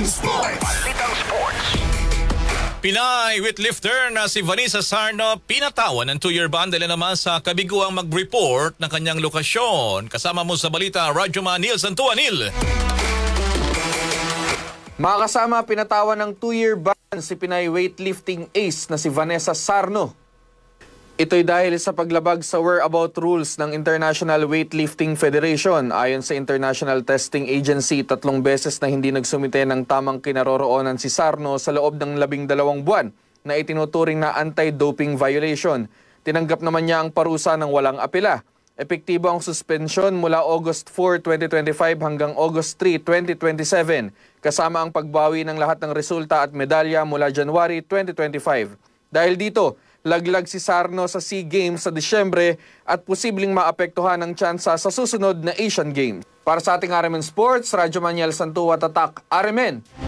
Balitang Sports. Pinay weightlifter na si Vanessa Sarno pinatawan ng 2-year ban dahil naman sa kabiguang mag-report ng kanyang lokasyon. Kasama mo sa balita, Radyo Manil Santuanil. Mga kasama, pinatawan ng 2-year ban si Pinay weightlifting ace na si Vanessa Sarno. Ito'y dahil sa paglabag sa whereabout rules ng International Weightlifting Federation. Ayon sa International Testing Agency, 3 beses na hindi nagsumite ng tamang kinaroroonan si Sarno sa loob ng 12 buwan na itinuturing na anti-doping violation. Tinanggap naman niya ang parusa ng walang apela. Epektibo ang suspensyon mula August 4, 2025 hanggang August 3, 2027, kasama ang pagbawi ng lahat ng resulta at medalya mula January 2025. Dahil dito, laglag si Sarno sa SEA Games sa Disyembre at posibleng maapektuhan ang tsansa sa susunod na Asian Games. Para sa ating RMN Sports, Radyo Maniel Santua Tatak, RMN.